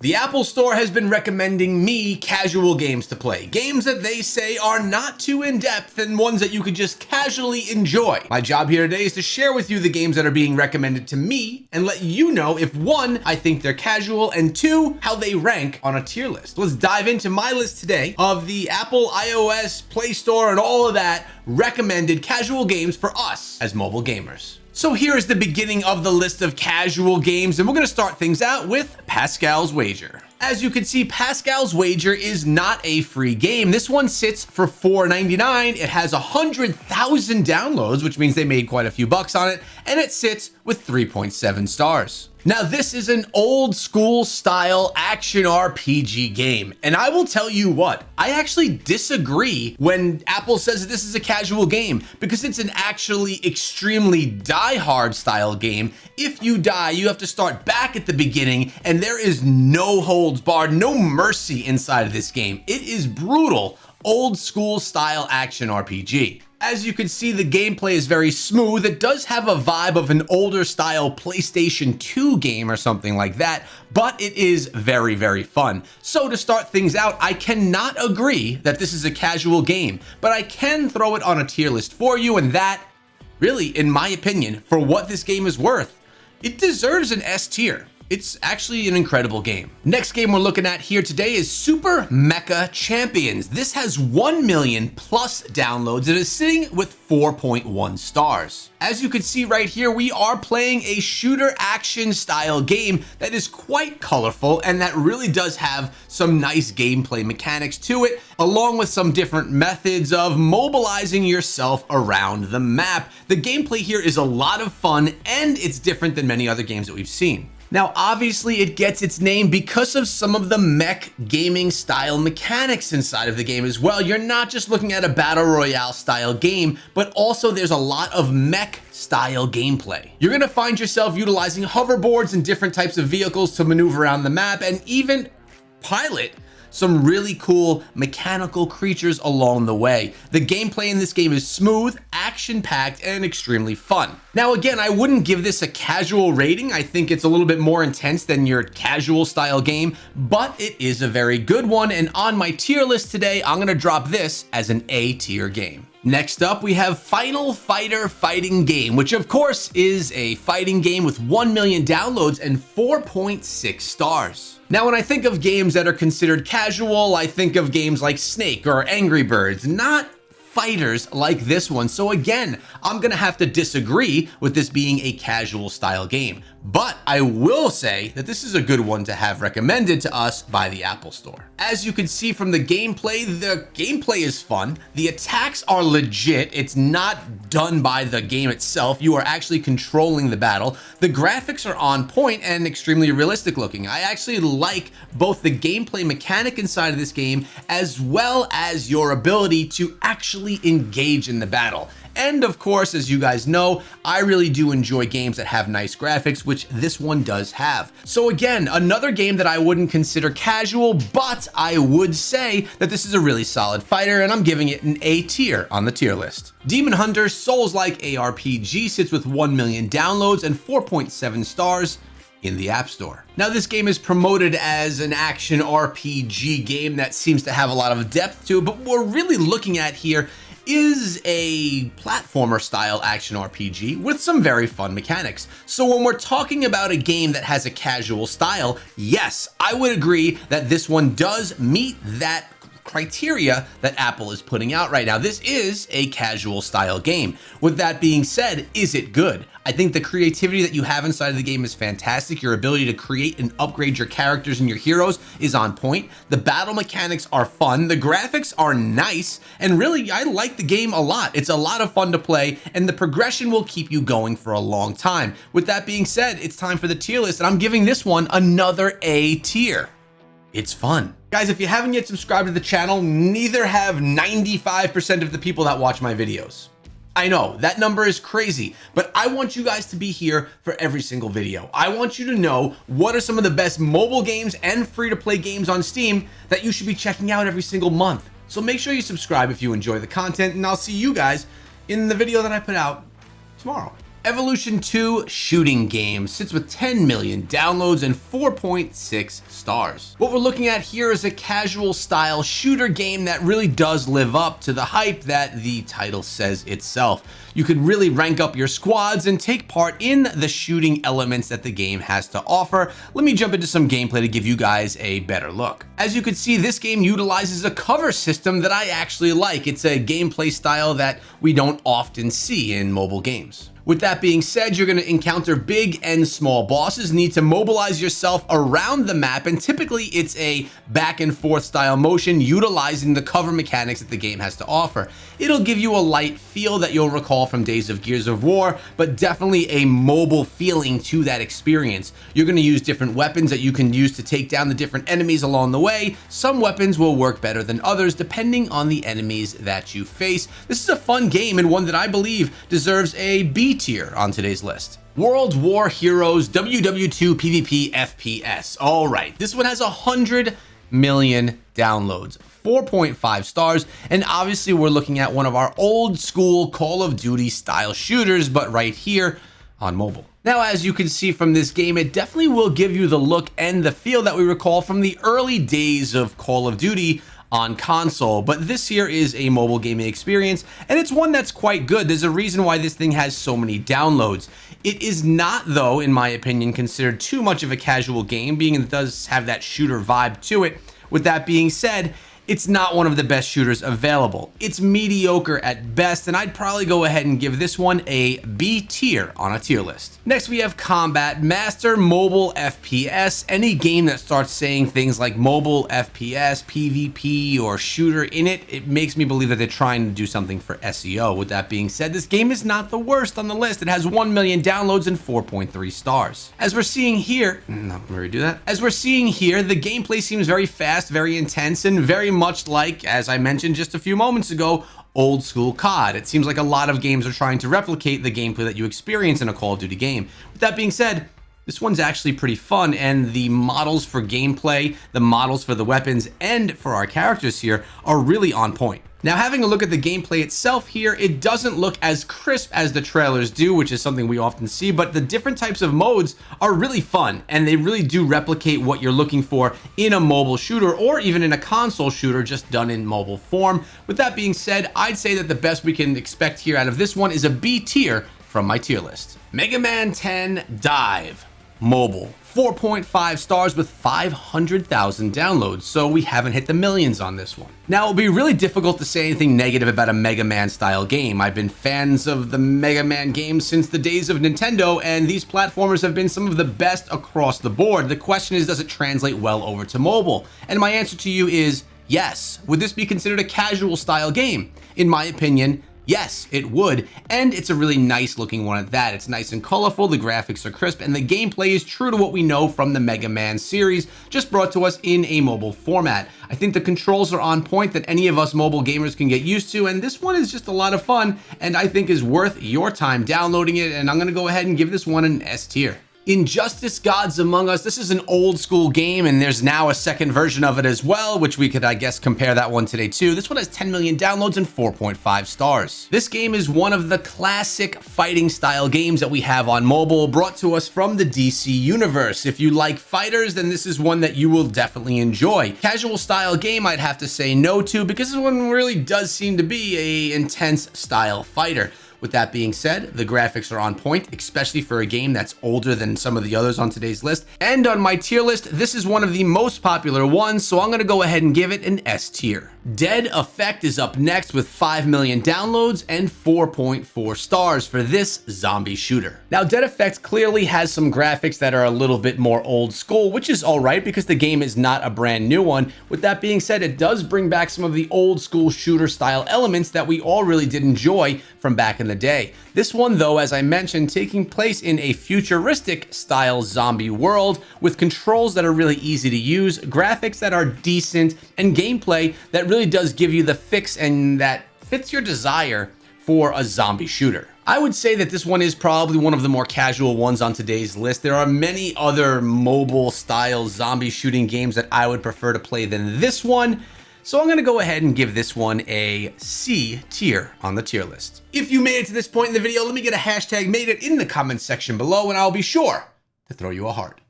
The Apple Store has been recommending me casual games to play. Games that they say are not too in-depth and ones that you could just casually enjoy. My job here today is to share with you the games that are being recommended to me and let you know if one, I think they're casual, and two, how they rank on a tier list. Let's dive into my list today of the Apple iOS, Play Store, and all of that recommended casual games for us as mobile gamers. So here is the beginning of the list of casual games, and we're going to start things out with Pascal's Wager. As you can see, Pascal's Wager is not a free game. This one sits for $4.99. It has 100,000 downloads, which means they made quite a few bucks on it, and it sits with 3.7 stars. Now, this is an old school style action RPG game, and I will tell you what, I actually disagree when Apple says that this is a casual game, because it's an actually extremely die-hard style game. If you die, you have to start back at the beginning, and there is no holds barred, no mercy inside of this game. It is brutal, old school style action RPG. As you can see, the gameplay is very smooth. It does have a vibe of an older style PlayStation 2 game or something like that, but it is very, very fun. So to start things out, I cannot agree that this is a casual game, but I can throw it on a tier list for you, and that, really, in my opinion, for what this game is worth, it deserves an S tier. It's actually an incredible game. Next game we're looking at here today is Super Mecca Champions. This has 1 million plus downloads and is sitting with 4.1 stars. As you can see right here, we are playing a shooter action style game that is quite colorful and that really does have some nice gameplay mechanics to it, along with some different methods of mobilizing yourself around the map. The gameplay here is a lot of fun and it's different than many other games that we've seen. Now, obviously, it gets its name because of some of the mech gaming style mechanics inside of the game as well. You're not just looking at a battle royale style game, but also there's a lot of mech style gameplay. You're gonna find yourself utilizing hoverboards and different types of vehicles to maneuver around the map and even pilot some really cool mechanical creatures along the way. The gameplay in this game is smooth, action-packed, and extremely fun. Now again, I wouldn't give this a casual rating. I think it's a little bit more intense than your casual style game, but it is a very good one, and on my tier list today, I'm gonna drop this as an A tier game. Next up, we have Final Fighter Fighting Game, which of course is a fighting game with 1 million downloads and 4.6 stars. Now, when I think of games that are considered casual, I think of games like Snake or Angry Birds, not fighters like this one. So again, I'm gonna have to disagree with this being a casual style game, but I will say that this is a good one to have recommended to us by the Apple Store. As you can see from the gameplay is fun. The attacks are legit. It's not done by the game itself. You are actually controlling the battle. The graphics are on point and extremely realistic looking. I actually like both the gameplay mechanic inside of this game as well as your ability to actually engage in the battle. And of course, as you guys know, I really do enjoy games that have nice graphics, which this one does have. So again, another game that I wouldn't consider casual, but I would say that this is a really solid fighter, and I'm giving it an A tier on the tier list. Demon Hunter Souls-like ARPG sits with 1 million downloads and 4.7 stars in the App Store. Now, this game is promoted as an action RPG game that seems to have a lot of depth to it, but what we're really looking at here is a platformer style action RPG with some very fun mechanics. So when we're talking about a game that has a casual style, yes, I would agree that this one does meet that criteria that Apple is putting out right now. This is a casual style game. With that being said, is it good? I think the creativity that you have inside of the game is fantastic. Your ability to create and upgrade your characters and your heroes is on point. The battle mechanics are fun. The graphics are nice. And really, I like the game a lot. It's a lot of fun to play, and the progression will keep you going for a long time. With that being said, it's time for the tier list, and I'm giving this one another A tier. It's fun. Guys, if you haven't yet subscribed to the channel, neither have 95% of the people that watch my videos. I know that number is crazy, but I want you guys to be here for every single video. I want you to know what are some of the best mobile games and free-to-play games on Steam that you should be checking out every single month. So make sure you subscribe if you enjoy the content, and I'll see you guys in the video that I put out tomorrow. Evolution 2 shooting game sits with 10 million downloads and 4.6 stars. What we're looking at here is a casual style shooter game that really does live up to the hype that the title says itself. You can really rank up your squads and take part in the shooting elements that the game has to offer. Let me jump into some gameplay to give you guys a better look. As you can see, this game utilizes a cover system that I actually like. It's a gameplay style that we don't often see in mobile games. With that being said, you're going to encounter big and small bosses, need to mobilize yourself around the map, and typically it's a back and forth style motion utilizing the cover mechanics that the game has to offer. It'll give you a light feel that you'll recall from Days of Gears of War, but definitely a mobile feeling to that experience. You're going to use different weapons that you can use to take down the different enemies along the way. Some weapons will work better than others depending on the enemies that you face. This is a fun game and one that I believe deserves a B tier on today's list. World War Heroes WW2 PvP FPS. All right, this one has 100 million downloads, 4.5 stars, and obviously we're looking at one of our old school Call of Duty style shooters, but right here on mobile. Now, as you can see from this game, it definitely will give you the look and the feel that we recall from the early days of Call of Duty on console, but this here is a mobile gaming experience, and it's one that's quite good. There's a reason why this thing has so many downloads. It is not, though, in my opinion, considered too much of a casual game, being it does have that shooter vibe to it. With that being said, it's not one of the best shooters available. It's mediocre at best, and I'd probably go ahead and give this one a B tier on a tier list. Next, we have Combat Master Mobile FPS. Any game that starts saying things like mobile FPS, PvP, or shooter in it, it makes me believe that they're trying to do something for SEO. With that being said, this game is not the worst on the list. It has 1 million downloads and 4.3 stars. As we're seeing here, As we're seeing here, the gameplay seems very fast, very intense, and very much like, as I mentioned just a few moments ago, old school COD. It seems like a lot of games are trying to replicate the gameplay that you experience in a Call of Duty game. With that being said, this one's actually pretty fun, and the models for gameplay, the models for the weapons, and for our characters here are really on point. Now, having a look at the gameplay itself here, it doesn't look as crisp as the trailers do, which is something we often see, but the different types of modes are really fun, and they really do replicate what you're looking for in a mobile shooter or even in a console shooter just done in mobile form. With that being said, I'd say that the best we can expect here out of this one is a B tier from my tier list. Mega Man 10 Dive Mobile. 4.5 stars with 500,000 downloads, so we haven't hit the millions on this one. Now, it'll be really difficult to say anything negative about a Mega Man style game. I've been fans of the Mega Man games since the days of Nintendo, and these platformers have been some of the best across the board. The question is, does it translate well over to mobile? And my answer to you is yes. Would this be considered a casual style game? In my opinion, yes, it would, and it's a really nice looking one at that. It's nice and colorful, the graphics are crisp, and the gameplay is true to what we know from the Mega Man series, just brought to us in a mobile format. I think the controls are on point that any of us mobile gamers can get used to, and this one is just a lot of fun, and I think is worth your time downloading it, and I'm going to go ahead and give this one an S tier. Injustice Gods Among Us. This is an old school game, and there's now a second version of it as well, which we could, I guess, compare that one today too. This one has 10 million downloads and 4.5 stars. This game is one of the classic fighting style games that we have on mobile, brought to us from the DC universe. If you like fighters, then this is one that you will definitely enjoy. Casual style game, I'd have to say no to, because this one really does seem to be an intense style fighter. With that being said, the graphics are on point, especially for a game that's older than some of the others on today's list. And on my tier list, this is one of the most popular ones, so I'm going to go ahead and give it an S tier. Dead Effect is up next with 5 million downloads and 4.4 stars for this zombie shooter. Now, Dead Effect clearly has some graphics that are a little bit more old school, which is all right because the game is not a brand new one. With that being said, it does bring back some of the old school shooter style elements that we all really did enjoy from back in the day. This one, though, as I mentioned, taking place in a futuristic style zombie world with controls that are really easy to use, graphics that are decent, and gameplay that really does give you the fix and that fits your desire for a zombie shooter. I would say that this one is probably one of the more casual ones on today's list. There are many other mobile style zombie shooting games that I would prefer to play than this one. So I'm going to go ahead and give this one a C tier on the tier list. If you made it to this point in the video, let me get a hashtag made it in the comments section below, and I'll be sure to throw you a heart.